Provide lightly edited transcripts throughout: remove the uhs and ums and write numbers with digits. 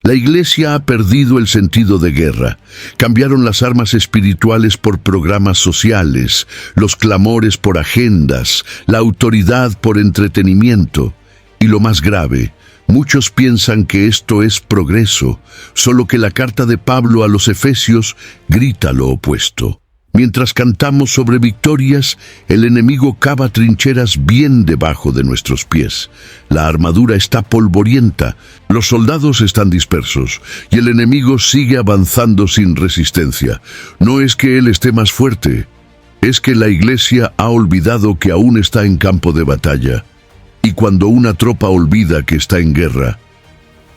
La Iglesia ha perdido el sentido de guerra. Cambiaron las armas espirituales por programas sociales, los clamores por agendas, la autoridad por entretenimiento. Y lo más grave, muchos piensan que esto es progreso, solo que la carta de Pablo a los Efesios grita lo opuesto. Mientras cantamos sobre victorias, el enemigo cava trincheras bien debajo de nuestros pies. La armadura está polvorienta, los soldados están dispersos y el enemigo sigue avanzando sin resistencia. No es que él esté más fuerte, es que la Iglesia ha olvidado que aún está en campo de batalla. Y cuando una tropa olvida que está en guerra,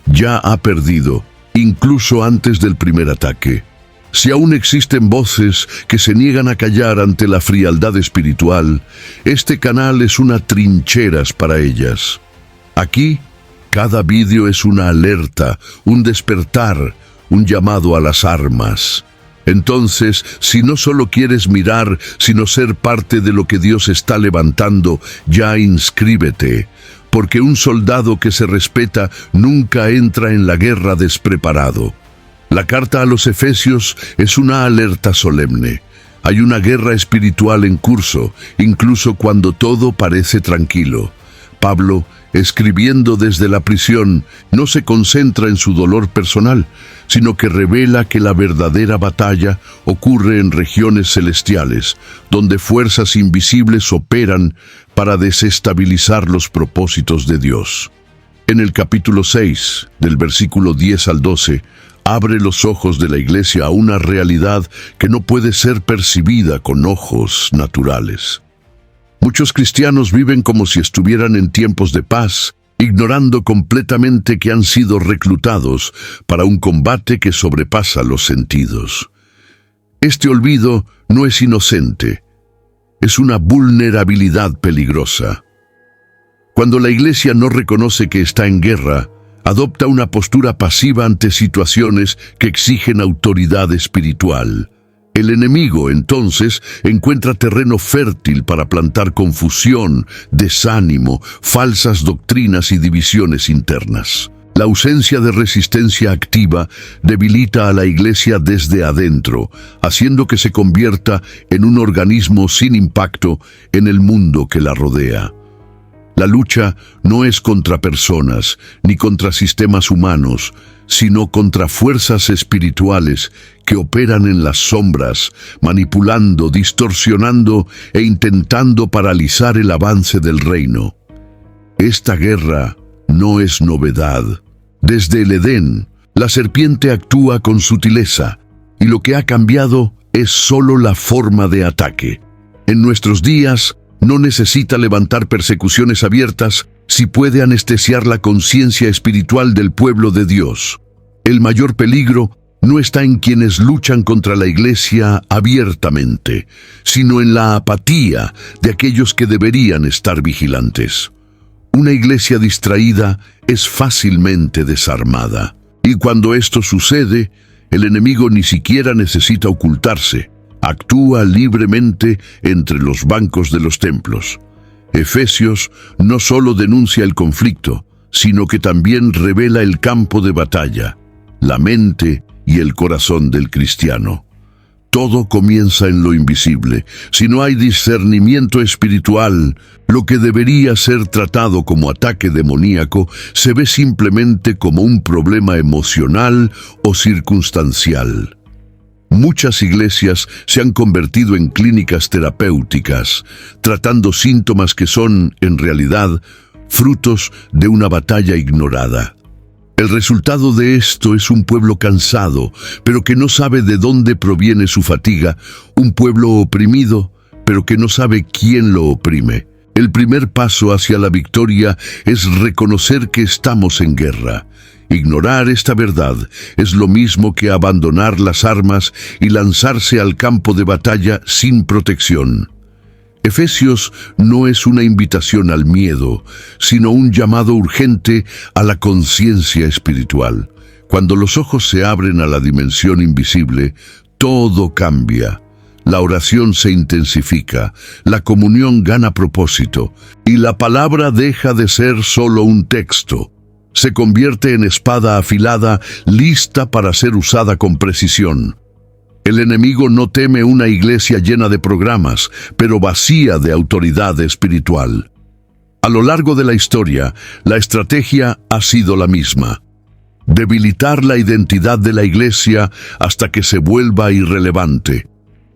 ya ha perdido, incluso antes del primer ataque. Si aún existen voces que se niegan a callar ante la frialdad espiritual, este canal es una trincheras para ellas. Aquí, cada vídeo es una alerta, un despertar, un llamado a las armas. Entonces, si no solo quieres mirar, sino ser parte de lo que Dios está levantando, ya inscríbete, porque un soldado que se respeta nunca entra en la guerra despreparado. La carta a los Efesios es una alerta solemne. Hay una guerra espiritual en curso, incluso cuando todo parece tranquilo. Pablo, escribiendo desde la prisión, no se concentra en su dolor personal, sino que revela que la verdadera batalla ocurre en regiones celestiales, donde fuerzas invisibles operan para desestabilizar los propósitos de Dios. En el capítulo 6, del versículo 10 al 12, abre los ojos de la Iglesia a una realidad que no puede ser percibida con ojos naturales. Muchos cristianos viven como si estuvieran en tiempos de paz, ignorando completamente que han sido reclutados para un combate que sobrepasa los sentidos. Este olvido no es inocente, es una vulnerabilidad peligrosa. Cuando la Iglesia no reconoce que está en guerra, adopta una postura pasiva ante situaciones que exigen autoridad espiritual. El enemigo, entonces, encuentra terreno fértil para plantar confusión, desánimo, falsas doctrinas y divisiones internas. La ausencia de resistencia activa debilita a la Iglesia desde adentro, haciendo que se convierta en un organismo sin impacto en el mundo que la rodea. La lucha no es contra personas ni contra sistemas humanos, sino contra fuerzas espirituales que operan en las sombras, manipulando, distorsionando e intentando paralizar el avance del reino. Esta guerra no es novedad. Desde el Edén, la serpiente actúa con sutileza, y lo que ha cambiado es solo la forma de ataque. En nuestros días, no necesita levantar persecuciones abiertas si puede anestesiar la conciencia espiritual del pueblo de Dios. El mayor peligro no está en quienes luchan contra la Iglesia abiertamente, sino en la apatía de aquellos que deberían estar vigilantes. Una Iglesia distraída es fácilmente desarmada. Y cuando esto sucede, el enemigo ni siquiera necesita ocultarse. Actúa libremente entre los bancos de los templos. Efesios no solo denuncia el conflicto, sino que también revela el campo de batalla, la mente y el corazón del cristiano. Todo comienza en lo invisible. Si no hay discernimiento espiritual, lo que debería ser tratado como ataque demoníaco se ve simplemente como un problema emocional o circunstancial. Muchas iglesias se han convertido en clínicas terapéuticas, tratando síntomas que son, en realidad, frutos de una batalla ignorada. El resultado de esto es un pueblo cansado, pero que no sabe de dónde proviene su fatiga, un pueblo oprimido, pero que no sabe quién lo oprime. El primer paso hacia la victoria es reconocer que estamos en guerra. Ignorar esta verdad es lo mismo que abandonar las armas y lanzarse al campo de batalla sin protección. Efesios no es una invitación al miedo, sino un llamado urgente a la conciencia espiritual. Cuando los ojos se abren a la dimensión invisible, todo cambia. La oración se intensifica, la comunión gana propósito, y la palabra deja de ser solo un texto. Se convierte en espada afilada, lista para ser usada con precisión. El enemigo no teme una iglesia llena de programas, pero vacía de autoridad espiritual. A lo largo de la historia, la estrategia ha sido la misma: debilitar la identidad de la iglesia hasta que se vuelva irrelevante.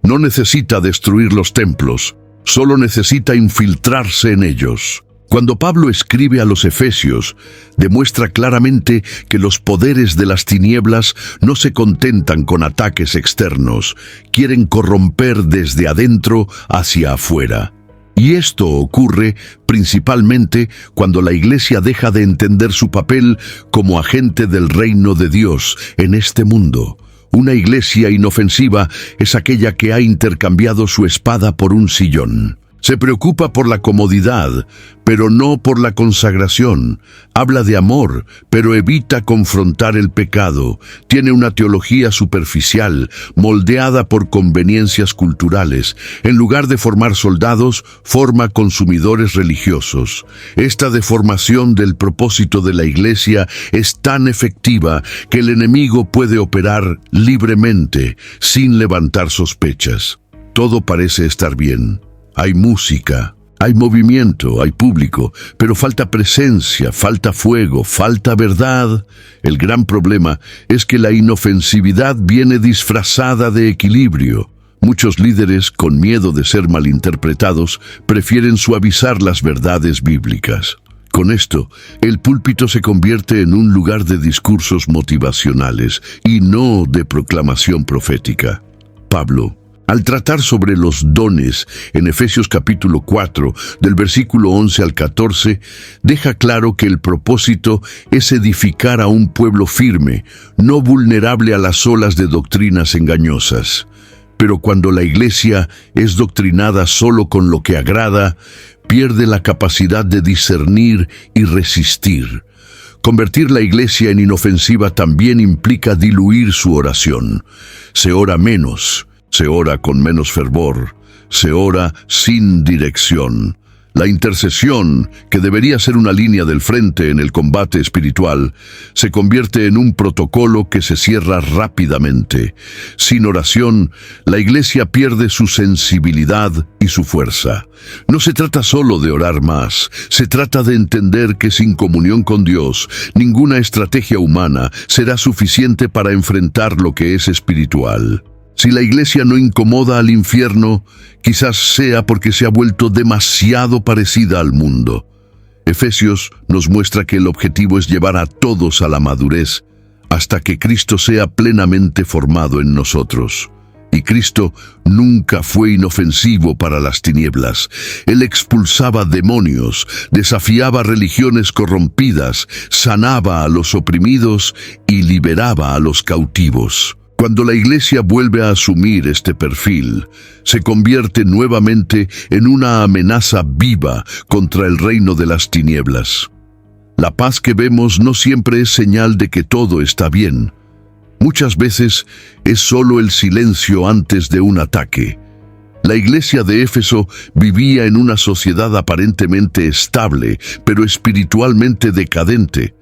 No necesita destruir los templos, solo necesita infiltrarse en ellos. Cuando Pablo escribe a los Efesios, demuestra claramente que los poderes de las tinieblas no se contentan con ataques externos, quieren corromper desde adentro hacia afuera. Y esto ocurre principalmente cuando la Iglesia deja de entender su papel como agente del reino de Dios en este mundo. Una iglesia inofensiva es aquella que ha intercambiado su espada por un sillón. Se preocupa por la comodidad, pero no por la consagración. Habla de amor, pero evita confrontar el pecado. Tiene una teología superficial, moldeada por conveniencias culturales. En lugar de formar soldados, forma consumidores religiosos. Esta deformación del propósito de la Iglesia es tan efectiva que el enemigo puede operar libremente, sin levantar sospechas. Todo parece estar bien. Hay música, hay movimiento, hay público, pero falta presencia, falta fuego, falta verdad. El gran problema es que la inofensividad viene disfrazada de equilibrio. Muchos líderes, con miedo de ser malinterpretados, prefieren suavizar las verdades bíblicas. Con esto, el púlpito se convierte en un lugar de discursos motivacionales y no de proclamación profética. Pablo, al tratar sobre los dones en Efesios capítulo 4, del versículo 11 al 14, deja claro que el propósito es edificar a un pueblo firme, no vulnerable a las olas de doctrinas engañosas. Pero cuando la iglesia es doctrinada solo con lo que agrada, pierde la capacidad de discernir y resistir. Convertir la iglesia en inofensiva también implica diluir su oración. Se ora menos. Se ora con menos fervor, se ora sin dirección. La intercesión, que debería ser una línea del frente en el combate espiritual, se convierte en un protocolo que se cierra rápidamente. Sin oración, la iglesia pierde su sensibilidad y su fuerza. No se trata solo de orar más, se trata de entender que sin comunión con Dios, ninguna estrategia humana será suficiente para enfrentar lo que es espiritual. Si la iglesia no incomoda al infierno, quizás sea porque se ha vuelto demasiado parecida al mundo. Efesios nos muestra que el objetivo es llevar a todos a la madurez, hasta que Cristo sea plenamente formado en nosotros. Y Cristo nunca fue inofensivo para las tinieblas. Él expulsaba demonios, desafiaba religiones corrompidas, sanaba a los oprimidos y liberaba a los cautivos. Cuando la iglesia vuelve a asumir este perfil, se convierte nuevamente en una amenaza viva contra el reino de las tinieblas. La paz que vemos no siempre es señal de que todo está bien. Muchas veces es solo el silencio antes de un ataque. La iglesia de Éfeso vivía en una sociedad aparentemente estable, pero espiritualmente decadente.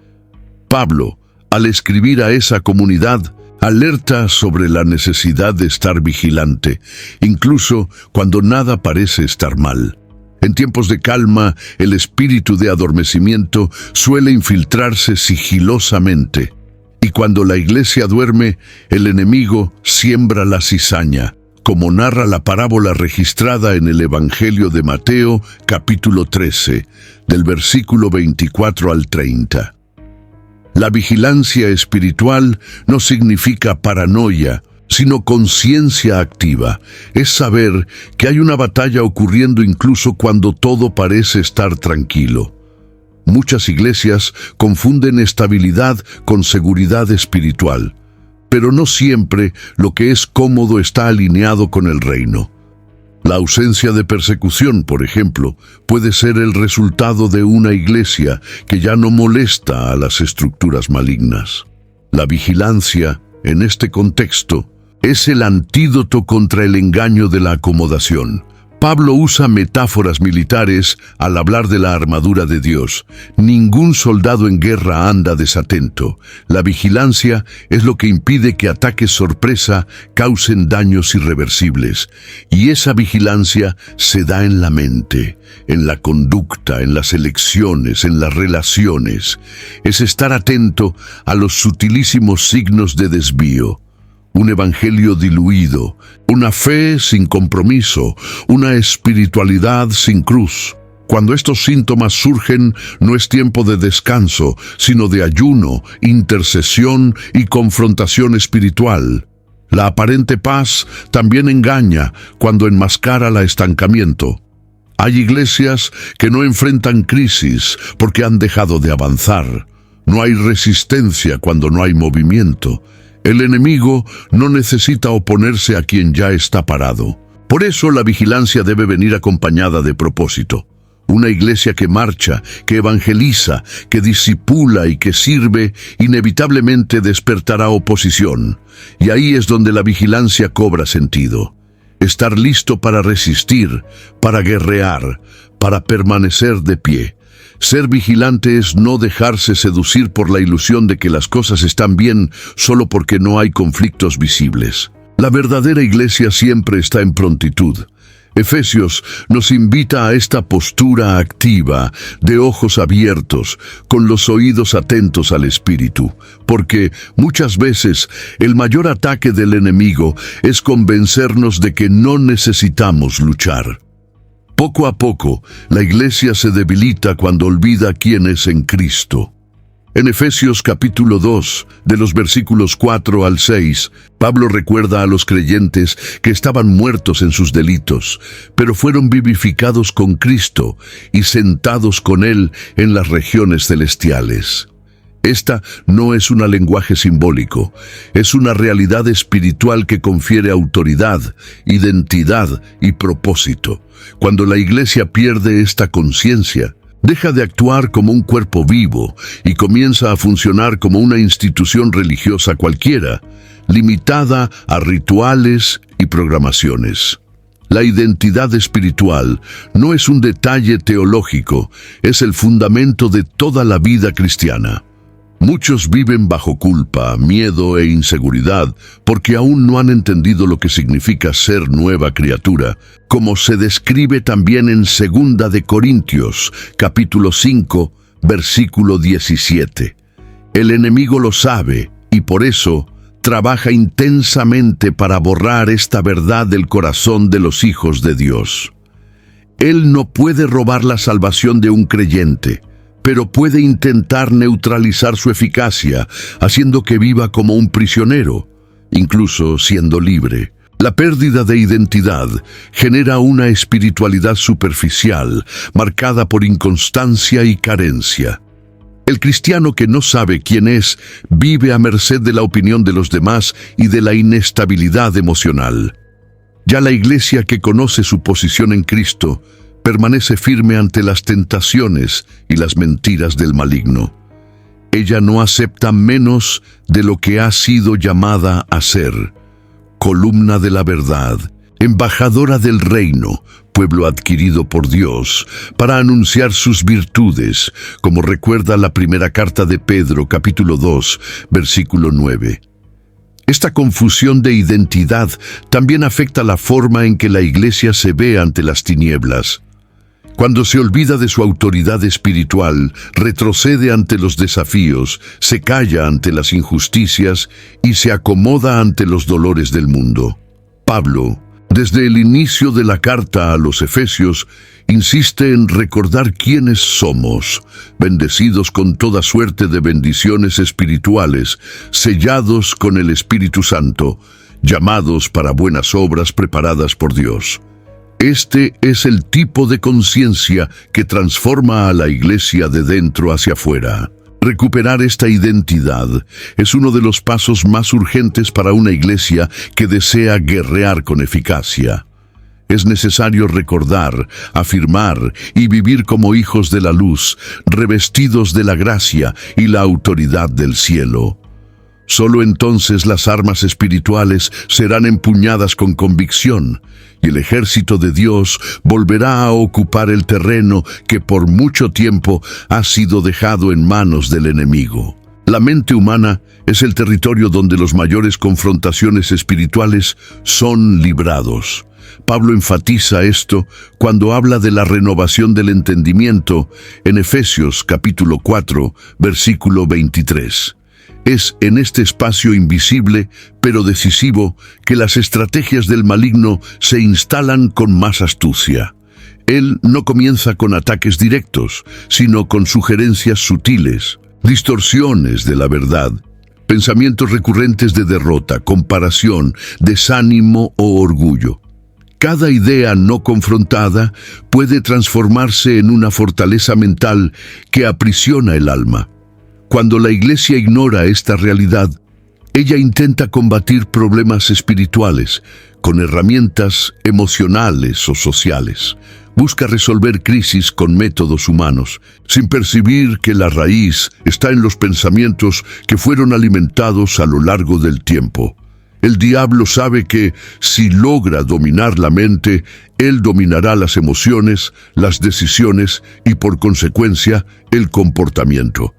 Pablo, al escribir a esa comunidad, alerta sobre la necesidad de estar vigilante, incluso cuando nada parece estar mal. En tiempos de calma, el espíritu de adormecimiento suele infiltrarse sigilosamente. Y cuando la iglesia duerme, el enemigo siembra la cizaña, como narra la parábola registrada en el Evangelio de Mateo, capítulo 13, del versículo 24 al 30. La vigilancia espiritual no significa paranoia, sino conciencia activa. Es saber que hay una batalla ocurriendo incluso cuando todo parece estar tranquilo. Muchas iglesias confunden estabilidad con seguridad espiritual, pero no siempre lo que es cómodo está alineado con el reino. La ausencia de persecución, por ejemplo, puede ser el resultado de una iglesia que ya no molesta a las estructuras malignas. La vigilancia, en este contexto, es el antídoto contra el engaño de la acomodación. Pablo usa metáforas militares al hablar de la armadura de Dios. Ningún soldado en guerra anda desatento. La vigilancia es lo que impide que ataques sorpresa causen daños irreversibles. Y esa vigilancia se da en la mente, en la conducta, en las elecciones, en las relaciones. Es estar atento a los sutilísimos signos de desvío. Un evangelio diluido, una fe sin compromiso, una espiritualidad sin cruz. Cuando estos síntomas surgen, no es tiempo de descanso, sino de ayuno, intercesión y confrontación espiritual. La aparente paz también engaña cuando enmascara el estancamiento. Hay iglesias que no enfrentan crisis porque han dejado de avanzar. No hay resistencia cuando no hay movimiento. El enemigo no necesita oponerse a quien ya está parado. Por eso la vigilancia debe venir acompañada de propósito. Una iglesia que marcha, que evangeliza, que discipula y que sirve, inevitablemente despertará oposición. Y ahí es donde la vigilancia cobra sentido. Estar listo para resistir, para guerrear, para permanecer de pie. Ser vigilante es no dejarse seducir por la ilusión de que las cosas están bien solo porque no hay conflictos visibles. La verdadera iglesia siempre está en prontitud. Efesios nos invita a esta postura activa, de ojos abiertos, con los oídos atentos al Espíritu, porque muchas veces el mayor ataque del enemigo es convencernos de que no necesitamos luchar. Poco a poco, la iglesia se debilita cuando olvida quién es en Cristo. En Efesios capítulo 2, de los versículos 4 al 6, Pablo recuerda a los creyentes que estaban muertos en sus delitos, pero fueron vivificados con Cristo y sentados con Él en las regiones celestiales. Esta no es un lenguaje simbólico, es una realidad espiritual que confiere autoridad, identidad y propósito. Cuando la iglesia pierde esta conciencia, deja de actuar como un cuerpo vivo y comienza a funcionar como una institución religiosa cualquiera, limitada a rituales y programaciones. La identidad espiritual no es un detalle teológico, es el fundamento de toda la vida cristiana. Muchos viven bajo culpa, miedo e inseguridad porque aún no han entendido lo que significa ser nueva criatura, como se describe también en 2 de Corintios, capítulo 5, versículo 17. El enemigo lo sabe y por eso trabaja intensamente para borrar esta verdad del corazón de los hijos de Dios. Él no puede robar la salvación de un creyente, pero puede intentar neutralizar su eficacia, haciendo que viva como un prisionero, incluso siendo libre. La pérdida de identidad genera una espiritualidad superficial, marcada por inconstancia y carencia. El cristiano que no sabe quién es, vive a merced de la opinión de los demás y de la inestabilidad emocional. Ya la iglesia que conoce su posición en Cristo, permanece firme ante las tentaciones y las mentiras del maligno. Ella no acepta menos de lo que ha sido llamada a ser: columna de la verdad, embajadora del reino, pueblo adquirido por Dios, para anunciar sus virtudes, como recuerda la primera carta de Pedro, capítulo 2, versículo 9. Esta confusión de identidad también afecta la forma en que la iglesia se ve ante las tinieblas. Cuando se olvida de su autoridad espiritual, retrocede ante los desafíos, se calla ante las injusticias y se acomoda ante los dolores del mundo. Pablo, desde el inicio de la carta a los Efesios, insiste en recordar quiénes somos, bendecidos con toda suerte de bendiciones espirituales, sellados con el Espíritu Santo, llamados para buenas obras preparadas por Dios. Este es el tipo de conciencia que transforma a la iglesia de dentro hacia afuera. Recuperar esta identidad es uno de los pasos más urgentes para una iglesia que desea guerrear con eficacia. Es necesario recordar, afirmar y vivir como hijos de la luz, revestidos de la gracia y la autoridad del cielo. Solo entonces las armas espirituales serán empuñadas con convicción y el ejército de Dios volverá a ocupar el terreno que por mucho tiempo ha sido dejado en manos del enemigo. La mente humana es el territorio donde las mayores confrontaciones espirituales son librados. Pablo enfatiza esto cuando habla de la renovación del entendimiento en Efesios capítulo 4, versículo 23. Es en este espacio invisible, pero decisivo, que las estrategias del maligno se instalan con más astucia. Él no comienza con ataques directos, sino con sugerencias sutiles, distorsiones de la verdad, pensamientos recurrentes de derrota, comparación, desánimo o orgullo. Cada idea no confrontada puede transformarse en una fortaleza mental que aprisiona el alma. Cuando la Iglesia ignora esta realidad, ella intenta combatir problemas espirituales con herramientas emocionales o sociales. Busca resolver crisis con métodos humanos, sin percibir que la raíz está en los pensamientos que fueron alimentados a lo largo del tiempo. El diablo sabe que, si logra dominar la mente, él dominará las emociones, las decisiones y, por consecuencia, el comportamiento.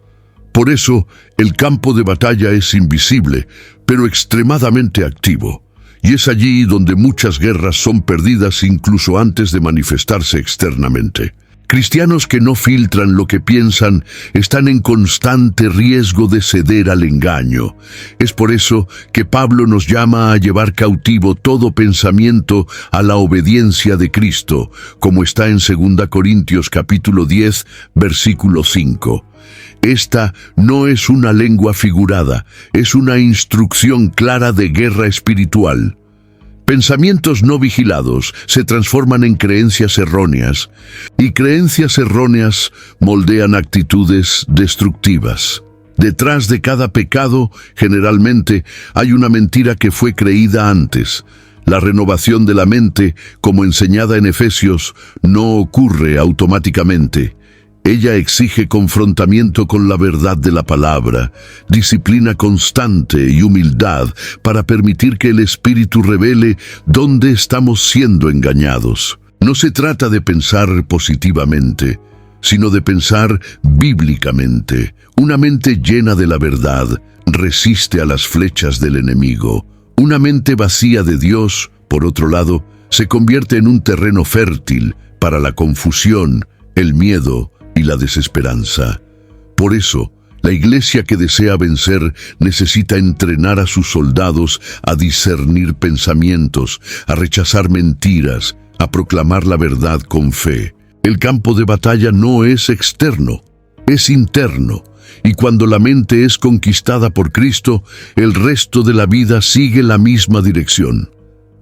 Por eso, el campo de batalla es invisible, pero extremadamente activo. Y es allí donde muchas guerras son perdidas incluso antes de manifestarse externamente. Cristianos que no filtran lo que piensan están en constante riesgo de ceder al engaño. Es por eso que Pablo nos llama a llevar cautivo todo pensamiento a la obediencia de Cristo, como está en 2 Corintios capítulo 10, versículo 5. Esta no es una lengua figurada, es una instrucción clara de guerra espiritual. Pensamientos no vigilados se transforman en creencias erróneas, y creencias erróneas moldean actitudes destructivas. Detrás de cada pecado, generalmente, hay una mentira que fue creída antes. La renovación de la mente, como enseñada en Efesios, no ocurre automáticamente. Ella exige confrontamiento con la verdad de la palabra, disciplina constante y humildad para permitir que el Espíritu revele dónde estamos siendo engañados. No se trata de pensar positivamente, sino de pensar bíblicamente. Una mente llena de la verdad resiste a las flechas del enemigo. Una mente vacía de Dios, por otro lado, se convierte en un terreno fértil para la confusión, el miedo y la desesperanza. Por eso, la Iglesia que desea vencer necesita entrenar a sus soldados a discernir pensamientos, a rechazar mentiras, a proclamar la verdad con fe. El campo de batalla no es externo, es interno, y cuando la mente es conquistada por Cristo, el resto de la vida sigue la misma dirección.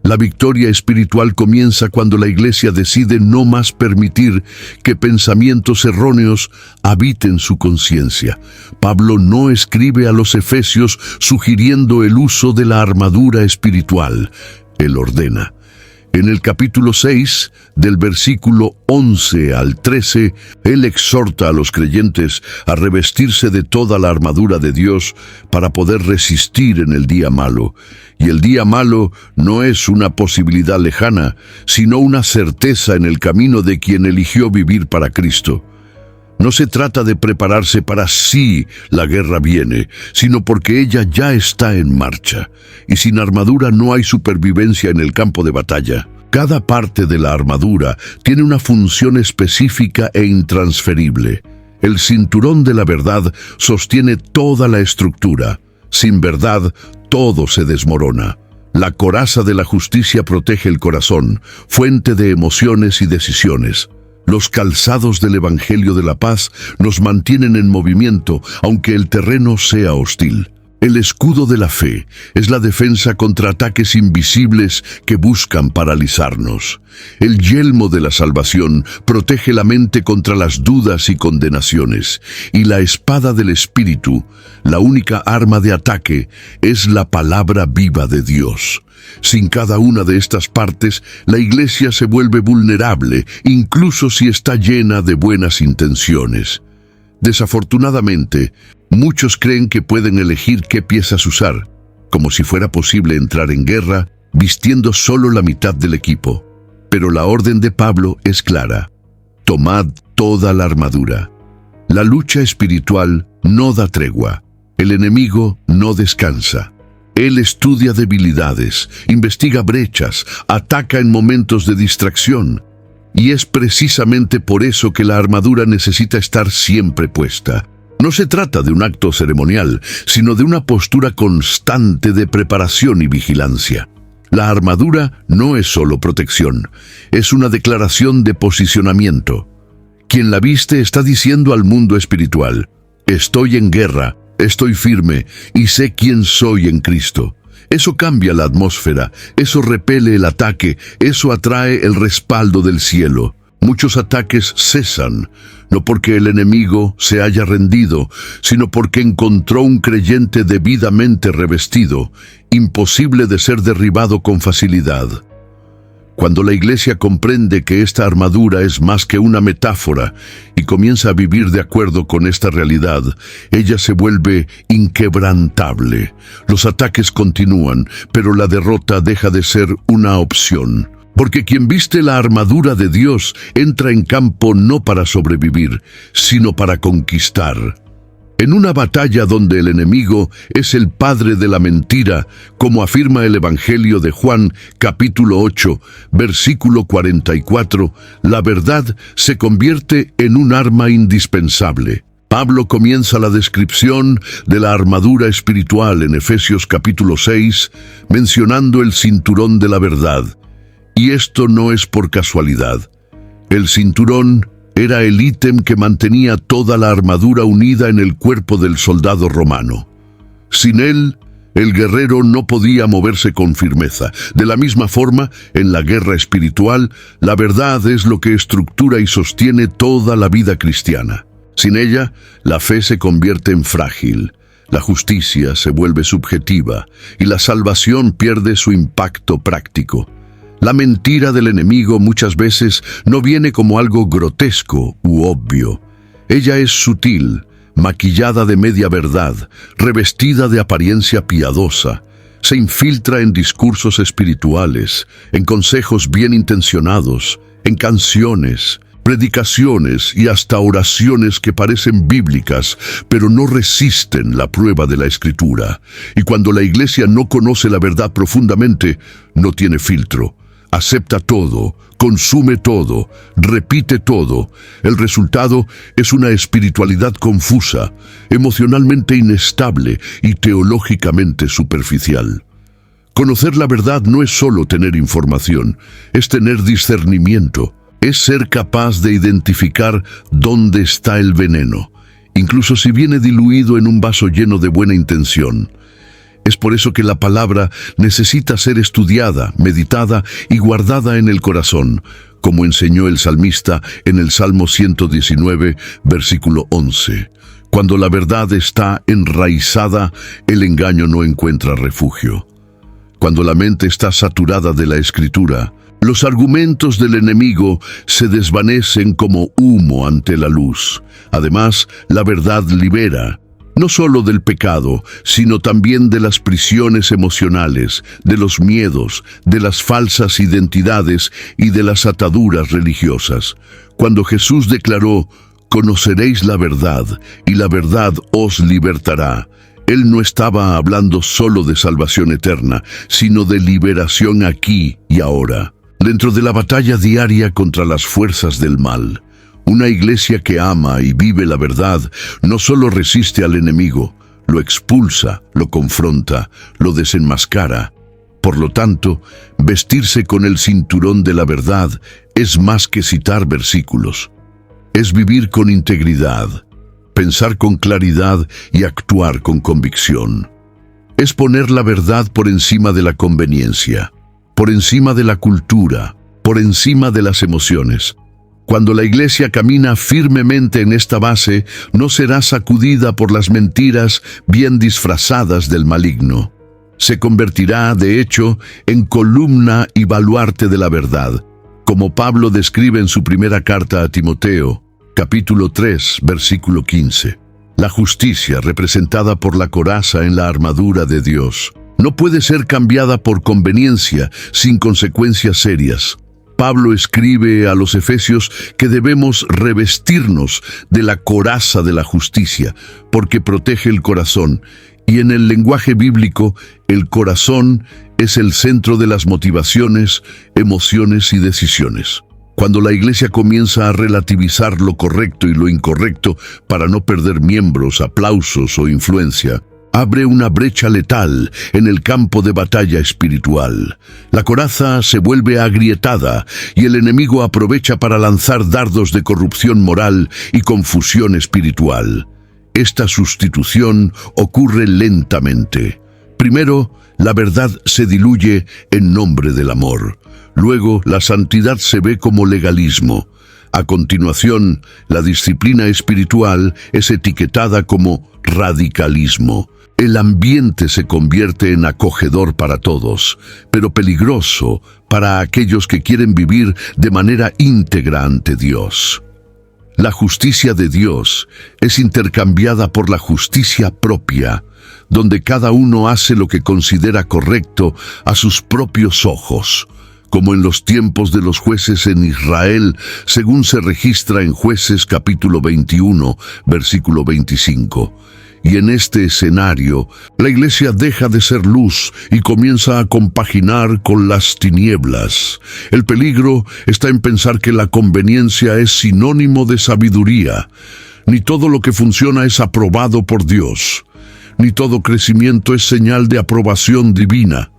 La victoria espiritual comienza cuando la Iglesia decide no más permitir que pensamientos erróneos habiten su conciencia. Pablo no escribe a los efesios sugiriendo el uso de la armadura espiritual. Él ordena. En el capítulo 6, del versículo 11 al 13, él exhorta a los creyentes a revestirse de toda la armadura de Dios para poder resistir en el día malo. Y el día malo no es una posibilidad lejana, sino una certeza en el camino de quien eligió vivir para Cristo. No se trata de prepararse para si la guerra viene, sino porque ella ya está en marcha. Y sin armadura no hay supervivencia en el campo de batalla. Cada parte de la armadura tiene una función específica e intransferible. El cinturón de la verdad sostiene toda la estructura. Sin verdad, todo se desmorona. La coraza de la justicia protege el corazón, fuente de emociones y decisiones. Los calzados del Evangelio de la Paz nos mantienen en movimiento, aunque el terreno sea hostil. El escudo de la fe es la defensa contra ataques invisibles que buscan paralizarnos. El yelmo de la salvación protege la mente contra las dudas y condenaciones. Y la espada del Espíritu, la única arma de ataque, es la palabra viva de Dios. Sin cada una de estas partes, la Iglesia se vuelve vulnerable, incluso si está llena de buenas intenciones. Desafortunadamente, muchos creen que pueden elegir qué piezas usar, como si fuera posible entrar en guerra vistiendo solo la mitad del equipo. Pero la orden de Pablo es clara: tomad toda la armadura. La lucha espiritual no da tregua. El enemigo no descansa. Él estudia debilidades, investiga brechas, ataca en momentos de distracción. Y es precisamente por eso que la armadura necesita estar siempre puesta. No se trata de un acto ceremonial, sino de una postura constante de preparación y vigilancia. La armadura no es solo protección, es una declaración de posicionamiento. Quien la viste está diciendo al mundo espiritual: estoy en guerra, estoy firme y sé quién soy en Cristo. Eso cambia la atmósfera, eso repele el ataque, eso atrae el respaldo del cielo. Muchos ataques cesan, no porque el enemigo se haya rendido, sino porque encontró un creyente debidamente revestido, imposible de ser derribado con facilidad. Cuando la iglesia comprende que esta armadura es más que una metáfora y comienza a vivir de acuerdo con esta realidad, ella se vuelve inquebrantable. Los ataques continúan, pero la derrota deja de ser una opción. Porque quien viste la armadura de Dios entra en campo no para sobrevivir, sino para conquistar. En una batalla donde el enemigo es el padre de la mentira, como afirma el Evangelio de Juan, capítulo 8, versículo 44, la verdad se convierte en un arma indispensable. Pablo comienza la descripción de la armadura espiritual en Efesios capítulo 6, mencionando el cinturón de la verdad. Y esto no es por casualidad. El cinturón era el ítem que mantenía toda la armadura unida en el cuerpo del soldado romano. Sin él, el guerrero no podía moverse con firmeza. De la misma forma, en la guerra espiritual, la verdad es lo que estructura y sostiene toda la vida cristiana. Sin ella, la fe se convierte en frágil, la justicia se vuelve subjetiva y la salvación pierde su impacto práctico. La mentira del enemigo muchas veces no viene como algo grotesco u obvio. Ella es sutil, maquillada de media verdad, revestida de apariencia piadosa. Se infiltra en discursos espirituales, en consejos bien intencionados, en canciones, predicaciones y hasta oraciones que parecen bíblicas, pero no resisten la prueba de la Escritura. Y cuando la iglesia no conoce la verdad profundamente, no tiene filtro. Acepta todo, consume todo, repite todo. El resultado es una espiritualidad confusa, emocionalmente inestable y teológicamente superficial. Conocer la verdad no es solo tener información, es tener discernimiento, es ser capaz de identificar dónde está el veneno, incluso si viene diluido en un vaso lleno de buena intención. Es por eso que la palabra necesita ser estudiada, meditada y guardada en el corazón, como enseñó el salmista en el Salmo 119, versículo 11. Cuando la verdad está enraizada, el engaño no encuentra refugio. Cuando la mente está saturada de la Escritura, los argumentos del enemigo se desvanecen como humo ante la luz. Además, la verdad libera, no solo del pecado, sino también de las prisiones emocionales, de los miedos, de las falsas identidades y de las ataduras religiosas. Cuando Jesús declaró: «Conoceréis la verdad, y la verdad os libertará», Él no estaba hablando solo de salvación eterna, sino de liberación aquí y ahora. Dentro de la batalla diaria contra las fuerzas del mal, una iglesia que ama y vive la verdad no solo resiste al enemigo, lo expulsa, lo confronta, lo desenmascara. Por lo tanto, vestirse con el cinturón de la verdad es más que citar versículos. Es vivir con integridad, pensar con claridad y actuar con convicción. Es poner la verdad por encima de la conveniencia, por encima de la cultura, por encima de las emociones. Cuando la iglesia camina firmemente en esta base, no será sacudida por las mentiras bien disfrazadas del maligno. Se convertirá, de hecho, en columna y baluarte de la verdad. Como Pablo describe en su primera carta a Timoteo: capítulo 3, versículo 15. La justicia, representada por la coraza en la armadura de Dios, no puede ser cambiada por conveniencia sin consecuencias serias. Pablo escribe a los efesios que debemos revestirnos de la coraza de la justicia, porque protege el corazón. Y en el lenguaje bíblico, el corazón es el centro de las motivaciones, emociones y decisiones. Cuando la Iglesia comienza a relativizar lo correcto y lo incorrecto para no perder miembros, aplausos o influencia, abre una brecha letal en el campo de batalla espiritual. La coraza se vuelve agrietada y el enemigo aprovecha para lanzar dardos de corrupción moral y confusión espiritual. Esta sustitución ocurre lentamente. Primero, la verdad se diluye en nombre del amor. Luego, la santidad se ve como legalismo. A continuación, la disciplina espiritual es etiquetada como radicalismo. El ambiente se convierte en acogedor para todos, pero peligroso para aquellos que quieren vivir de manera íntegra ante Dios. La justicia de Dios es intercambiada por la justicia propia, donde cada uno hace lo que considera correcto a sus propios ojos, como en los tiempos de los jueces en Israel, según se registra en Jueces capítulo 21, versículo 25. Y en este escenario, la Iglesia deja de ser luz y comienza a compaginar con las tinieblas. El peligro está en pensar que la conveniencia es sinónimo de sabiduría. Ni todo lo que funciona es aprobado por Dios. Ni todo crecimiento es señal de aprobación divina.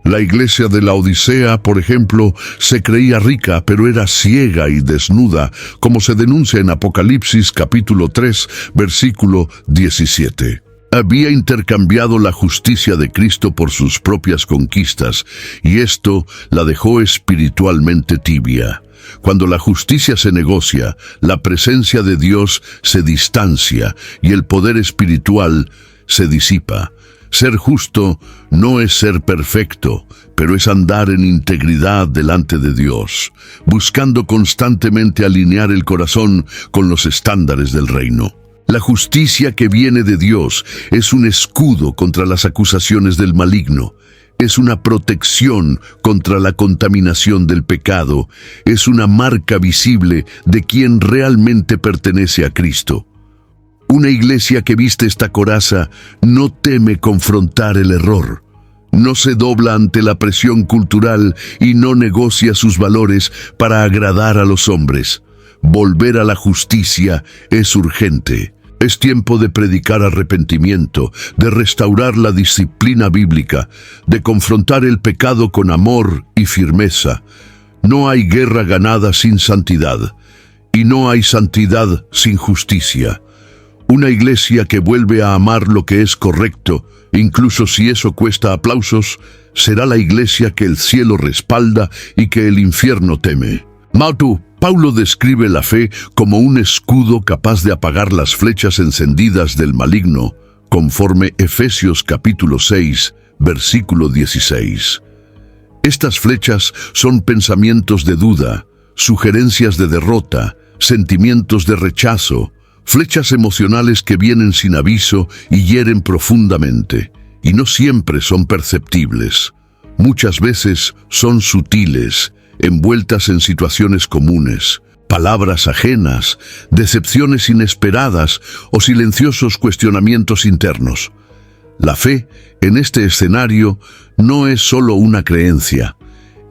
La iglesia de la Odisea, por ejemplo, se creía rica, pero era ciega y desnuda, como se denuncia en Apocalipsis capítulo 3, versículo 17. Había intercambiado la justicia de Cristo por sus propias conquistas, y esto la dejó espiritualmente tibia. Cuando la justicia se negocia, la presencia de Dios se distancia y el poder espiritual se disipa. Ser justo no es ser perfecto, pero es andar en integridad delante de Dios, buscando constantemente alinear el corazón con los estándares del reino. La justicia que viene de Dios es un escudo contra las acusaciones del maligno, es una protección contra la contaminación del pecado, es una marca visible de quien realmente pertenece a Cristo. Una iglesia que viste esta coraza no teme confrontar el error, no se dobla ante la presión cultural y no negocia sus valores para agradar a los hombres. Volver a la justicia es urgente. Es tiempo de predicar arrepentimiento, de restaurar la disciplina bíblica, de confrontar el pecado con amor y firmeza. No hay guerra ganada sin santidad, y no hay santidad sin justicia. Una iglesia que vuelve a amar lo que es correcto, incluso si eso cuesta aplausos, será la iglesia que el cielo respalda y que el infierno teme. Paulo describe la fe como un escudo capaz de apagar las flechas encendidas del maligno, conforme Efesios capítulo 6, versículo 16. Estas flechas son pensamientos de duda, sugerencias de derrota, sentimientos de rechazo, flechas emocionales que vienen sin aviso y hieren profundamente, y no siempre son perceptibles. Muchas veces son sutiles, envueltas en situaciones comunes, palabras ajenas, decepciones inesperadas o silenciosos cuestionamientos internos. La fe, en este escenario, no es solo una creencia.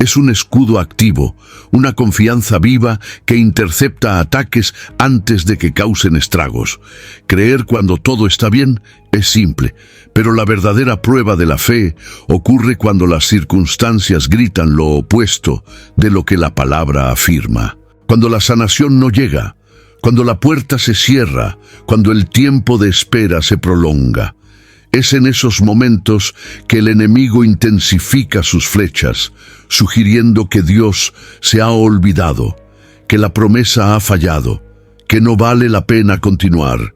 Es un escudo activo, una confianza viva que intercepta ataques antes de que causen estragos. Creer cuando todo está bien es simple, pero la verdadera prueba de la fe ocurre cuando las circunstancias gritan lo opuesto de lo que la palabra afirma. Cuando la sanación no llega, cuando la puerta se cierra, cuando el tiempo de espera se prolonga. Es en esos momentos que el enemigo intensifica sus flechas, sugiriendo que Dios se ha olvidado, que la promesa ha fallado, que no vale la pena continuar.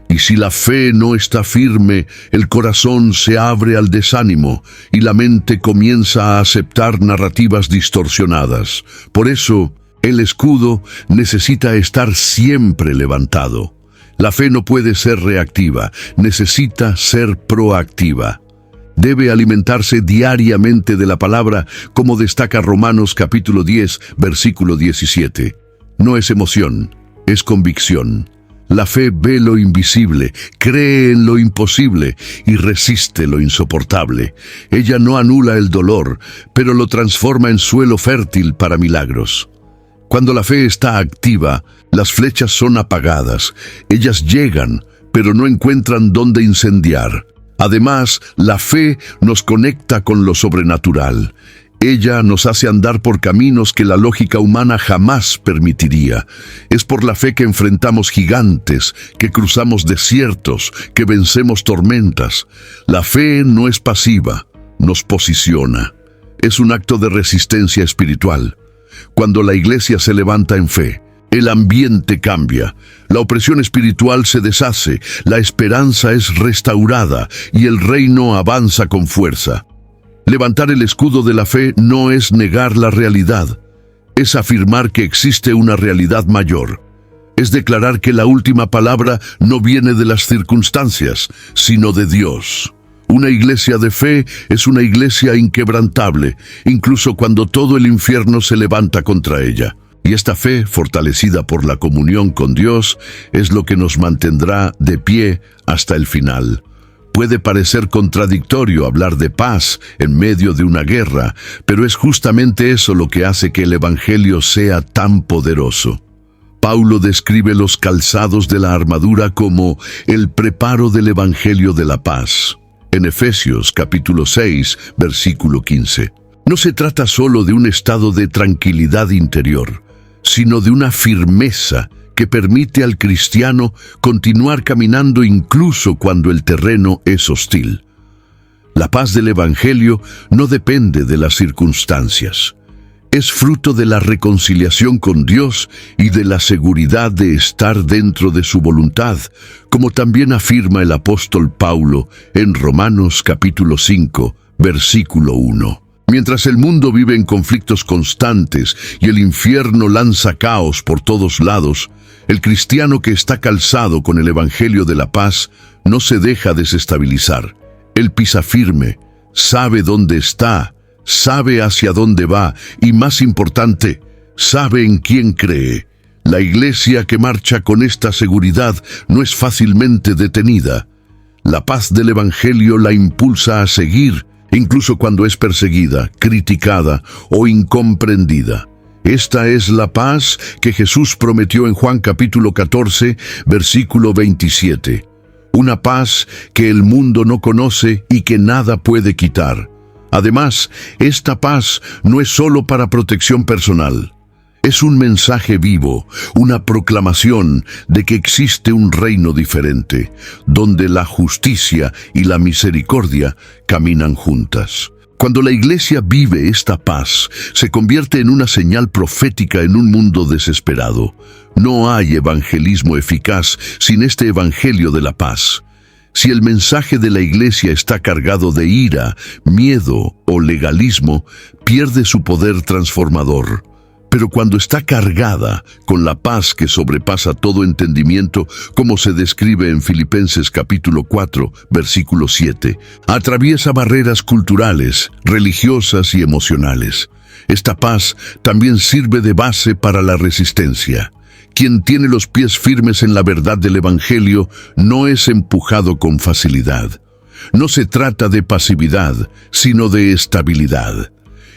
Y si la fe no está firme, el corazón se abre al desánimo y la mente comienza a aceptar narrativas distorsionadas. Por eso, El escudo necesita estar siempre levantado. La fe no puede ser reactiva, necesita ser proactiva. Debe alimentarse diariamente de la palabra, como destaca Romanos capítulo 10, versículo 17. No es emoción, es convicción. La fe ve lo invisible, cree en lo imposible y resiste lo insoportable. Ella no anula el dolor, pero lo transforma en suelo fértil para milagros. Cuando la fe está activa, las flechas son apagadas. Ellas llegan, pero no encuentran dónde incendiar. Además, la fe nos conecta con lo sobrenatural. Ella nos hace andar por caminos que la lógica humana jamás permitiría. Es por la fe que enfrentamos gigantes, que cruzamos desiertos, que vencemos tormentas. La fe no es pasiva, nos posiciona. Es un acto de resistencia espiritual. Cuando la iglesia se levanta en fe, el ambiente cambia, la opresión espiritual se deshace, la esperanza es restaurada y el reino avanza con fuerza. Levantar el escudo de la fe no es negar la realidad, es afirmar que existe una realidad mayor. Es declarar que la última palabra no viene de las circunstancias, sino de Dios. Una iglesia de fe es una iglesia inquebrantable, incluso cuando todo el infierno se levanta contra ella. Y esta fe, fortalecida por la comunión con Dios, es lo que nos mantendrá de pie hasta el final. Puede parecer contradictorio hablar de paz en medio de una guerra, pero es justamente eso lo que hace que el Evangelio sea tan poderoso. Paulo describe los calzados de la armadura como el preparo del Evangelio de la paz. En Efesios capítulo 6, versículo 15. No se trata solo de un estado de tranquilidad interior, sino de una firmeza que permite al cristiano continuar caminando incluso cuando el terreno es hostil. La paz del Evangelio no depende de las circunstancias. Es fruto de la reconciliación con Dios y de la seguridad de estar dentro de su voluntad, como también afirma el apóstol Paulo en Romanos capítulo 5, versículo 1. Mientras el mundo vive en conflictos constantes y el infierno lanza caos por todos lados, el cristiano que está calzado con el Evangelio de la paz no se deja desestabilizar. Él pisa firme, sabe dónde está, sabe hacia dónde va y, más importante, sabe en quién cree. La iglesia que marcha con esta seguridad no es fácilmente detenida. La paz del Evangelio la impulsa a seguir, incluso cuando es perseguida, criticada o incomprendida. Esta es la paz que Jesús prometió en Juan capítulo 14, versículo 27. Una paz que el mundo no conoce y que nada puede quitar. Además, esta paz no es solo para protección personal. Es un mensaje vivo, una proclamación de que existe un reino diferente, donde la justicia y la misericordia caminan juntas. Cuando la iglesia vive esta paz, se convierte en una señal profética en un mundo desesperado. No hay evangelismo eficaz sin este evangelio de la paz. Si el mensaje de la iglesia está cargado de ira, miedo o legalismo, pierde su poder transformador. Pero cuando está cargada con la paz que sobrepasa todo entendimiento, como se describe en Filipenses capítulo 4, versículo 7, atraviesa barreras culturales, religiosas y emocionales. Esta paz también sirve de base para la resistencia. Quien tiene los pies firmes en la verdad del Evangelio no es empujado con facilidad. No se trata de pasividad, sino de estabilidad.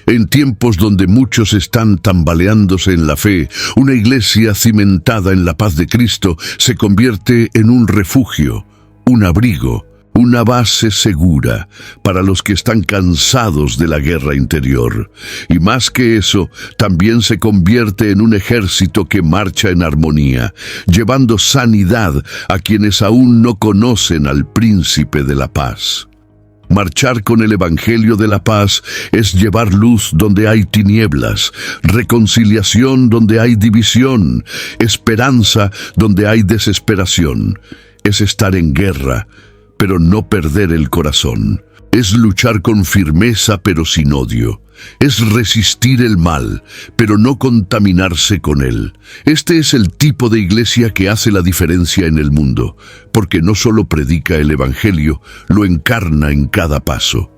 En tiempos donde muchos están tambaleándose en la fe, una iglesia cimentada en la paz de Cristo se convierte en un refugio, un abrigo, una base segura para los que están cansados de la guerra interior. Y más que eso, también se convierte en un ejército que marcha en armonía, llevando sanidad a quienes aún no conocen al Príncipe de la Paz. Marchar con el Evangelio de la paz es llevar luz donde hay tinieblas, reconciliación donde hay división, esperanza donde hay desesperación. Es estar en guerra, pero no perder el corazón. Es luchar con firmeza pero sin odio. Es resistir el mal, pero no contaminarse con él. Este es el tipo de iglesia que hace la diferencia en el mundo, porque no solo predica el Evangelio, lo encarna en cada paso.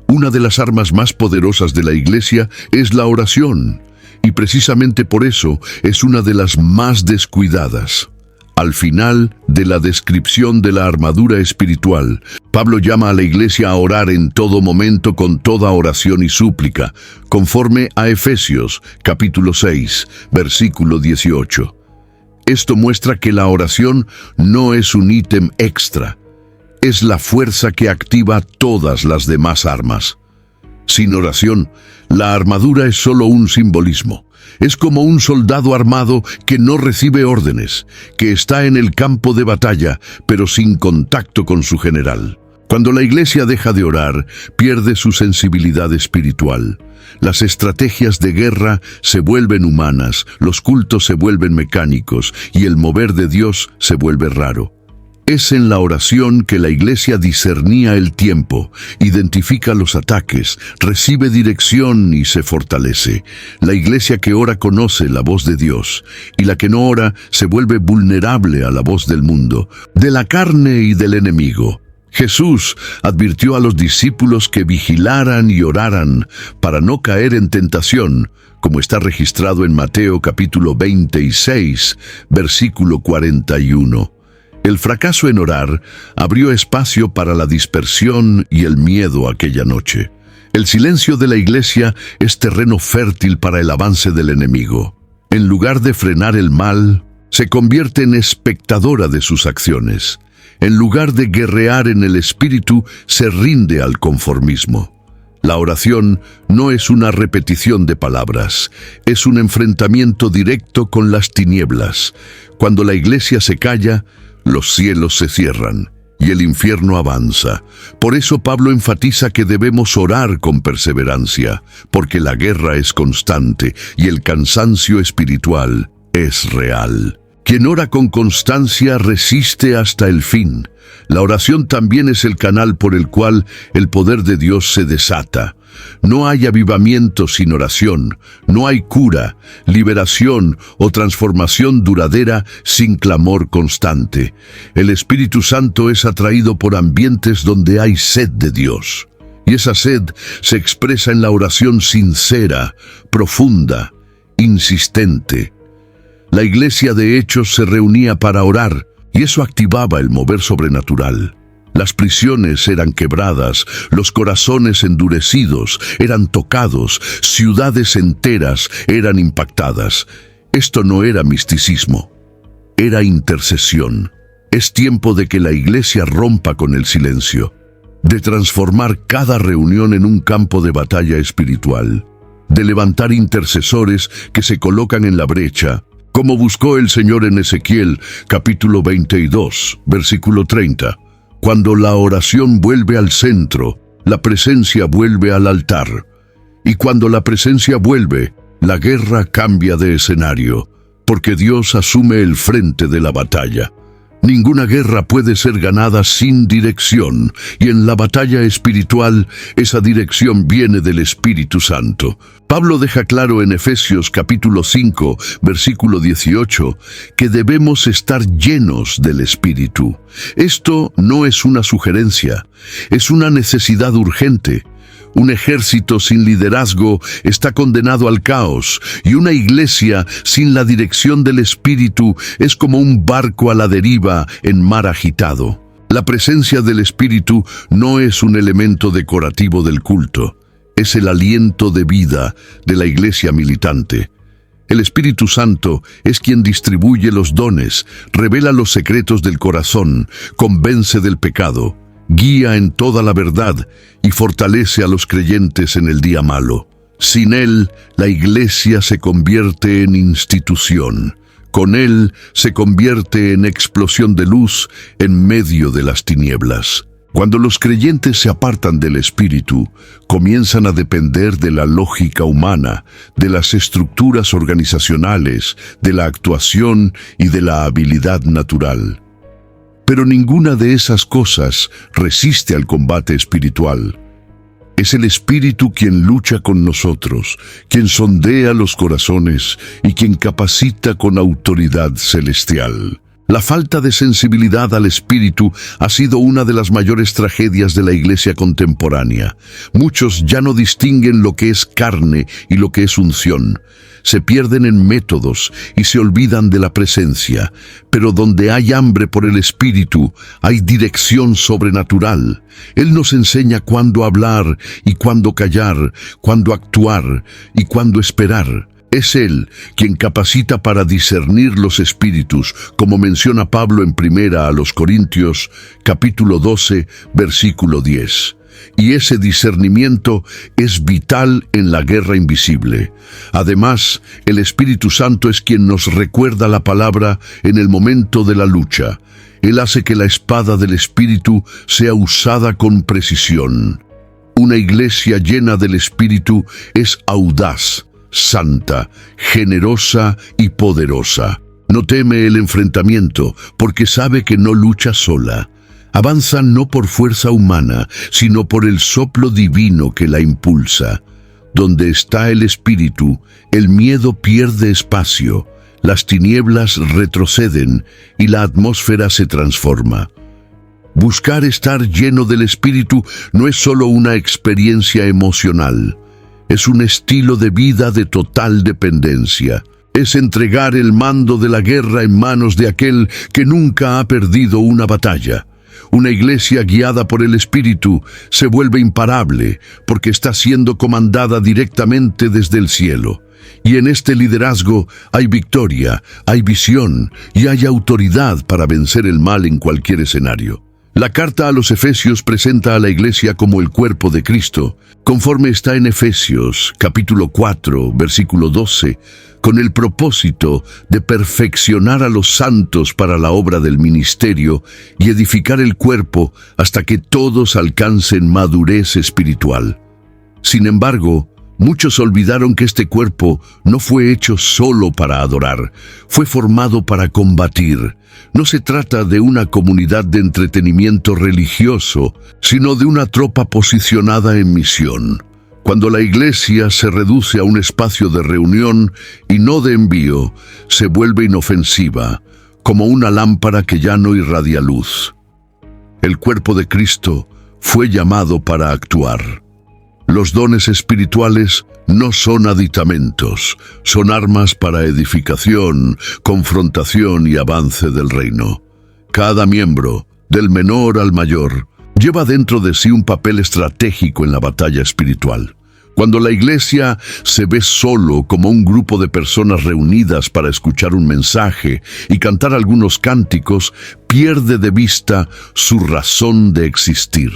Una de las armas más poderosas de la iglesia es la oración, y precisamente por eso es una de las más descuidadas. Al final de la descripción de la armadura espiritual, Pablo llama a la iglesia a orar en todo momento con toda oración y súplica, conforme a Efesios capítulo 6, versículo 18. Esto muestra que la oración no es un ítem extra, es la fuerza que activa todas las demás armas. Sin oración, la armadura es solo un simbolismo. Es como un soldado armado que no recibe órdenes, que está en el campo de batalla, pero sin contacto con su general. Cuando la iglesia deja de orar, pierde su sensibilidad espiritual. Las estrategias de guerra se vuelven humanas, los cultos se vuelven mecánicos y el mover de Dios se vuelve raro. Es en la oración que la iglesia discernía el tiempo, identifica los ataques, recibe dirección y se fortalece. La iglesia que ora conoce la voz de Dios, y la que no ora se vuelve vulnerable a la voz del mundo, de la carne y del enemigo. Jesús advirtió a los discípulos que vigilaran y oraran para no caer en tentación, como está registrado en Mateo capítulo 26, versículo 41. El fracaso en orar abrió espacio para la dispersión y el miedo aquella noche. El silencio de la iglesia es terreno fértil para el avance del enemigo. En lugar de frenar el mal, se convierte en espectadora de sus acciones. En lugar de guerrear en el espíritu, se rinde al conformismo. La oración no es una repetición de palabras, es un enfrentamiento directo con las tinieblas. Cuando la iglesia se calla, los cielos se cierran y el infierno avanza. Por eso Pablo enfatiza que debemos orar con perseverancia, porque la guerra es constante y el cansancio espiritual es real. Quien ora con constancia resiste hasta el fin. La oración también es el canal por el cual el poder de Dios se desata. No hay avivamiento sin oración, no hay cura, liberación o transformación duradera sin clamor constante. El Espíritu Santo es atraído por ambientes donde hay sed de Dios. Y esa sed se expresa en la oración sincera, profunda, insistente. La iglesia de Hechos se reunía para orar, y eso activaba el mover sobrenatural. Las prisiones eran quebradas, los corazones endurecidos eran tocados, ciudades enteras eran impactadas. Esto no era misticismo, era intercesión. Es tiempo de que la iglesia rompa con el silencio, de transformar cada reunión en un campo de batalla espiritual, de levantar intercesores que se colocan en la brecha, como buscó el Señor en Ezequiel, capítulo 22, versículo 30. Cuando la oración vuelve al centro, la presencia vuelve al altar. Y cuando la presencia vuelve, la guerra cambia de escenario, porque Dios asume el frente de la batalla. Ninguna guerra puede ser ganada sin dirección, y en la batalla espiritual, esa dirección viene del Espíritu Santo. Pablo deja claro en Efesios capítulo 5, versículo 18, que debemos estar llenos del Espíritu. Esto no es una sugerencia, es una necesidad urgente. Un ejército sin liderazgo está condenado al caos, y una iglesia sin la dirección del Espíritu es como un barco a la deriva en mar agitado. La presencia del Espíritu no es un elemento decorativo del culto, es el aliento de vida de la iglesia militante. El Espíritu Santo es quien distribuye los dones, revela los secretos del corazón, convence del pecado, guía en toda la verdad y fortalece a los creyentes en el día malo. Sin Él, la iglesia se convierte en institución. Con Él se convierte en explosión de luz en medio de las tinieblas. Cuando los creyentes se apartan del Espíritu, comienzan a depender de la lógica humana, de las estructuras organizacionales, de la actuación y de la habilidad natural. Pero ninguna de esas cosas resiste al combate espiritual. Es el Espíritu quien lucha con nosotros, quien sondea los corazones y quien capacita con autoridad celestial. La falta de sensibilidad al Espíritu ha sido una de las mayores tragedias de la Iglesia contemporánea. Muchos ya no distinguen lo que es carne y lo que es unción. Se pierden en métodos y se olvidan de la presencia. Pero donde hay hambre por el Espíritu, hay dirección sobrenatural. Él nos enseña cuándo hablar y cuándo callar, cuándo actuar y cuándo esperar. Es Él quien capacita para discernir los espíritus, como menciona Pablo en 1 Corintios, capítulo 12, versículo 10. Y ese discernimiento es vital en la guerra invisible. Además, el Espíritu Santo es quien nos recuerda la palabra en el momento de la lucha. Él hace que la espada del Espíritu sea usada con precisión. Una iglesia llena del Espíritu es audaz, santa, generosa y poderosa. No teme el enfrentamiento porque sabe que no lucha sola. Avanza no por fuerza humana, sino por el soplo divino que la impulsa. Donde está el Espíritu, el miedo pierde espacio, las tinieblas retroceden y la atmósfera se transforma. Buscar estar lleno del Espíritu no es solo una experiencia emocional. Es un estilo de vida de total dependencia. Es entregar el mando de la guerra en manos de aquel que nunca ha perdido una batalla. Una iglesia guiada por el Espíritu se vuelve imparable porque está siendo comandada directamente desde el cielo. Y en este liderazgo hay victoria, hay visión y hay autoridad para vencer el mal en cualquier escenario. La carta a los Efesios presenta a la iglesia como el cuerpo de Cristo, conforme está en Efesios, capítulo 4, versículo 12, con el propósito de perfeccionar a los santos para la obra del ministerio y edificar el cuerpo hasta que todos alcancen madurez espiritual. Sin embargo, muchos olvidaron que este cuerpo no fue hecho solo para adorar, fue formado para combatir. No se trata de una comunidad de entretenimiento religioso, sino de una tropa posicionada en misión. Cuando la iglesia se reduce a un espacio de reunión y no de envío, se vuelve inofensiva, como una lámpara que ya no irradia luz. El cuerpo de Cristo fue llamado para actuar. Los dones espirituales no son aditamentos, son armas para edificación, confrontación y avance del reino. Cada miembro, del menor al mayor, lleva dentro de sí un papel estratégico en la batalla espiritual. Cuando la iglesia se ve solo como un grupo de personas reunidas para escuchar un mensaje y cantar algunos cánticos, pierde de vista su razón de existir.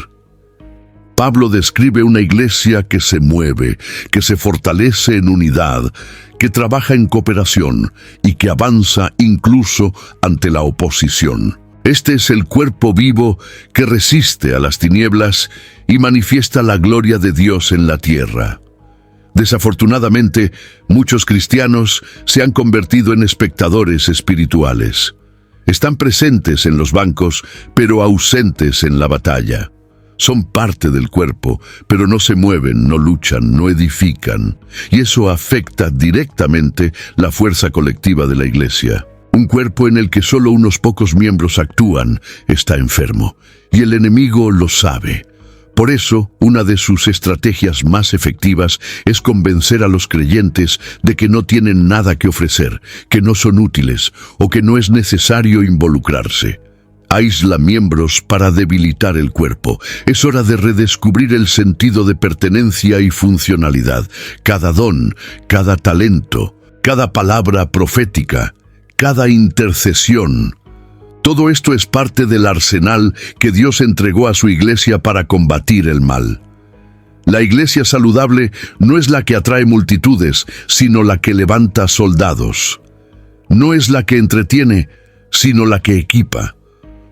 Pablo describe una iglesia que se mueve, que se fortalece en unidad, que trabaja en cooperación y que avanza incluso ante la oposición. Este es el cuerpo vivo que resiste a las tinieblas y manifiesta la gloria de Dios en la tierra. Desafortunadamente, muchos cristianos se han convertido en espectadores espirituales. Están presentes en los bancos, pero ausentes en la batalla. Son parte del cuerpo, pero no se mueven, no luchan, no edifican. Y eso afecta directamente la fuerza colectiva de la iglesia. Un cuerpo en el que solo unos pocos miembros actúan está enfermo, y el enemigo lo sabe. Por eso, una de sus estrategias más efectivas es convencer a los creyentes de que no tienen nada que ofrecer, que no son útiles o que no es necesario involucrarse. Aísla miembros para debilitar el cuerpo. Es hora de redescubrir el sentido de pertenencia y funcionalidad. Cada don, cada talento, cada palabra profética, cada intercesión. Todo esto es parte del arsenal que Dios entregó a su iglesia para combatir el mal. La iglesia saludable no es la que atrae multitudes, sino la que levanta soldados. No es la que entretiene, sino la que equipa.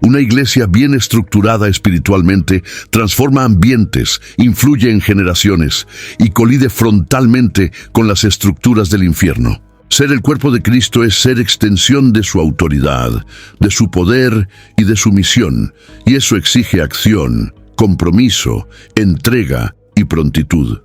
Una iglesia bien estructurada espiritualmente transforma ambientes, influye en generaciones y colide frontalmente con las estructuras del infierno. Ser el cuerpo de Cristo es ser extensión de su autoridad, de su poder y de su misión, y eso exige acción, compromiso, entrega y prontitud.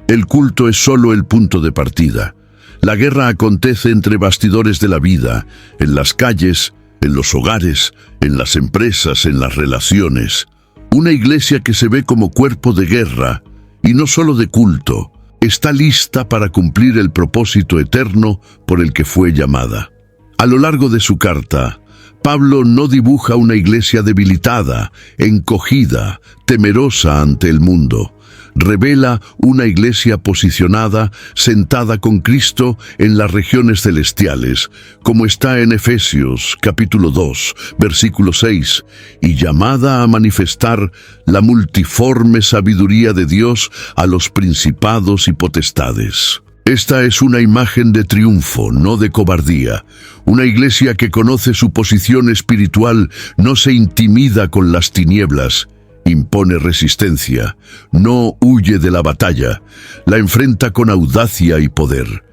El culto es solo el punto de partida. La guerra acontece entre bastidores de la vida, en las calles, en los hogares, en las empresas, en las relaciones. Una iglesia que se ve como cuerpo de guerra, y no solo de culto, está lista para cumplir el propósito eterno por el que fue llamada. A lo largo de su carta, Pablo no dibuja una iglesia debilitada, encogida, temerosa ante el mundo. Revela una iglesia posicionada, sentada con Cristo en las regiones celestiales, como está en Efesios capítulo 2, versículo 6, y llamada a manifestar la multiforme sabiduría de Dios a los principados y potestades. Esta es una imagen de triunfo, no de cobardía. Una iglesia que conoce su posición espiritual no se intimida con las tinieblas, impone resistencia, no huye de la batalla, la enfrenta con audacia y poder.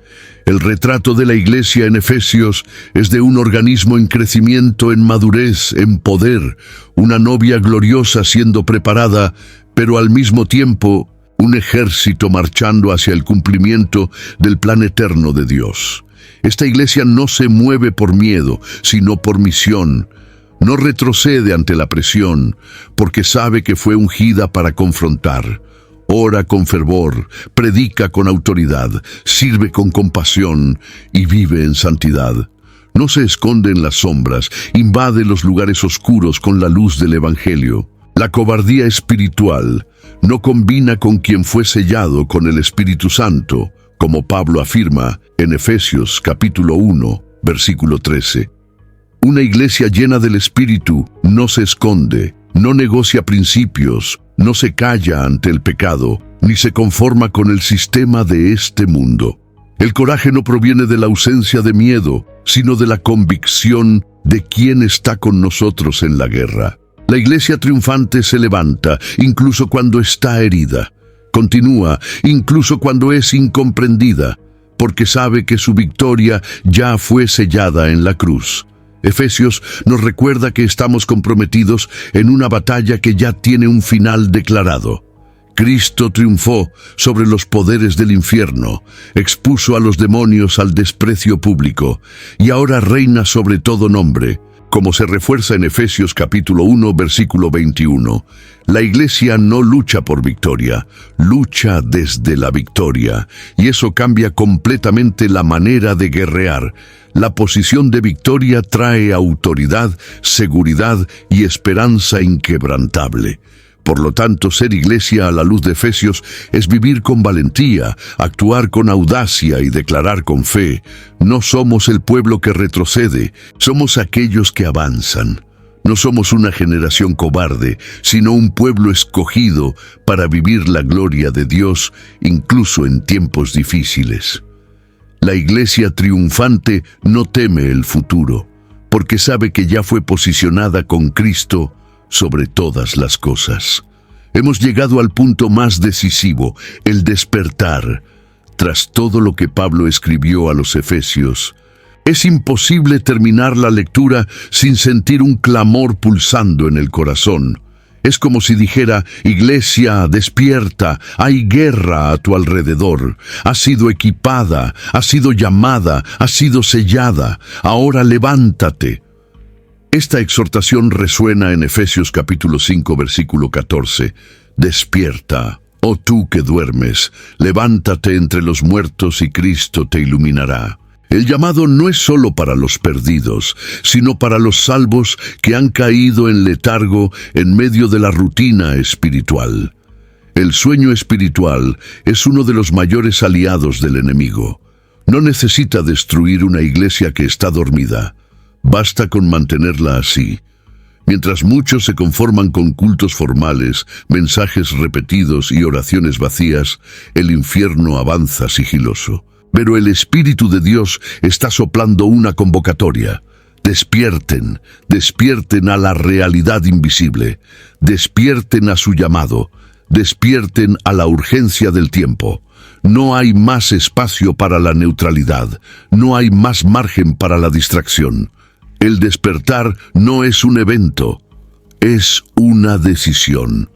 El retrato de la iglesia en Efesios es de un organismo en crecimiento, en madurez, en poder, una novia gloriosa siendo preparada, pero al mismo tiempo un ejército marchando hacia el cumplimiento del plan eterno de Dios. Esta iglesia no se mueve por miedo, sino por misión. No retrocede ante la presión, porque sabe que fue ungida para confrontar. Ora con fervor, predica con autoridad, sirve con compasión y vive en santidad. No se esconde en las sombras, invade los lugares oscuros con la luz del Evangelio. La cobardía espiritual no combina con quien fue sellado con el Espíritu Santo, como Pablo afirma en Efesios capítulo 1, versículo 13. Una iglesia llena del Espíritu no se esconde, no negocia principios, no se calla ante el pecado, ni se conforma con el sistema de este mundo. El coraje no proviene de la ausencia de miedo, sino de la convicción de quién está con nosotros en la guerra. La iglesia triunfante se levanta, incluso cuando está herida. Continúa, incluso cuando es incomprendida, porque sabe que su victoria ya fue sellada en la cruz. Efesios nos recuerda que estamos comprometidos en una batalla que ya tiene un final declarado. Cristo triunfó sobre los poderes del infierno, expuso a los demonios al desprecio público y ahora reina sobre todo nombre, como se refuerza en Efesios capítulo 1, versículo 21. La iglesia no lucha por victoria, lucha desde la victoria, y eso cambia completamente la manera de guerrear. La posición de victoria trae autoridad, seguridad y esperanza inquebrantable. Por lo tanto, ser iglesia a la luz de Efesios es vivir con valentía, actuar con audacia y declarar con fe. No somos el pueblo que retrocede, somos aquellos que avanzan. No somos una generación cobarde, sino un pueblo escogido para vivir la gloria de Dios, incluso en tiempos difíciles. La iglesia triunfante no teme el futuro, porque sabe que ya fue posicionada con Cristo sobre todas las cosas. Hemos llegado al punto más decisivo, el despertar. Tras todo lo que Pablo escribió a los Efesios, es imposible terminar la lectura sin sentir un clamor pulsando en el corazón. Es como si dijera: iglesia, despierta, hay guerra a tu alrededor. Has sido equipada, has sido llamada, has sido sellada. Ahora levántate. Esta exhortación resuena en Efesios capítulo 5, versículo 14. Despierta, oh tú que duermes, levántate entre los muertos y Cristo te iluminará. El llamado no es solo para los perdidos, sino para los salvos que han caído en letargo en medio de la rutina espiritual. El sueño espiritual es uno de los mayores aliados del enemigo. No necesita destruir una iglesia que está dormida. Basta con mantenerla así. Mientras muchos se conforman con cultos formales, mensajes repetidos y oraciones vacías, el infierno avanza sigiloso. Pero el Espíritu de Dios está soplando una convocatoria. Despierten, despierten a la realidad invisible, despierten a su llamado, despierten a la urgencia del tiempo. no hay más espacio para la neutralidad, no hay más margen para la distracción. El despertar no es un evento, es una decisión.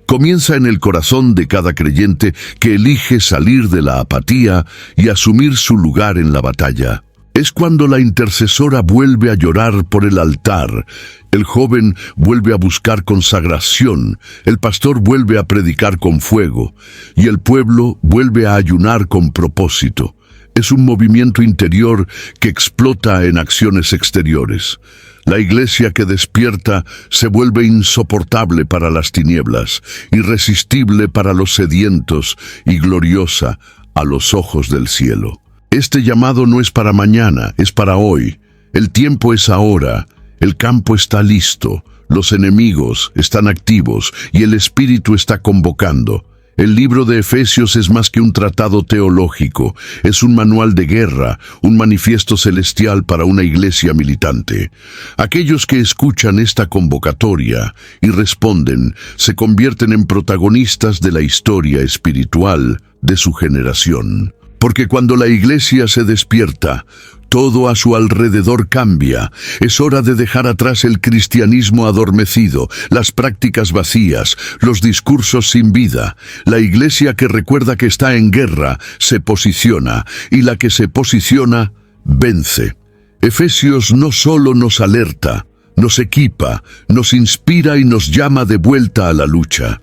Comienza en el corazón de cada creyente que elige salir de la apatía y asumir su lugar en la batalla. Es cuando la intercesora vuelve a llorar por el altar, el joven vuelve a buscar consagración, el pastor vuelve a predicar con fuego y el pueblo vuelve a ayunar con propósito. Es un movimiento interior que explota en acciones exteriores. La iglesia que despierta se vuelve insoportable para las tinieblas, irresistible para los sedientos y gloriosa a los ojos del cielo. Este llamado no es para mañana, es para hoy. El tiempo es ahora, el campo está listo, los enemigos están activos y el Espíritu está convocando. El libro de Efesios es más que un tratado teológico, es un manual de guerra, un manifiesto celestial para una iglesia militante. Aquellos que escuchan esta convocatoria y responden se convierten en protagonistas de la historia espiritual de su generación. Porque cuando la iglesia se despierta, todo a su alrededor cambia. Es hora de dejar atrás el cristianismo adormecido, las prácticas vacías, los discursos sin vida. La iglesia que recuerda que está en guerra se posiciona, y la que se posiciona vence. Efesios no solo nos alerta, nos equipa, nos inspira y nos llama de vuelta a la lucha.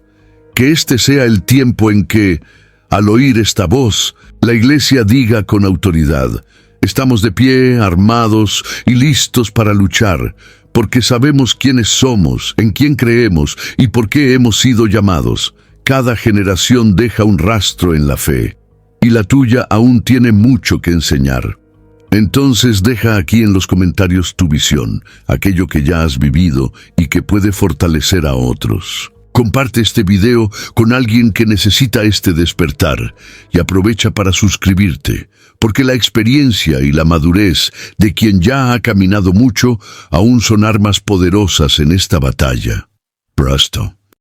Que este sea el tiempo en que, al oír esta voz, la iglesia diga con autoridad: estamos de pie, armados y listos para luchar, porque sabemos quiénes somos, en quién creemos y por qué hemos sido llamados. Cada generación deja un rastro en la fe, y la tuya aún tiene mucho que enseñar. Entonces deja aquí en los comentarios tu visión, aquello que ya has vivido y que puede fortalecer a otros. Comparte este video con alguien que necesita este despertar y aprovecha para suscribirte, porque la experiencia y la madurez de quien ya ha caminado mucho aún son armas poderosas en esta batalla. Presto.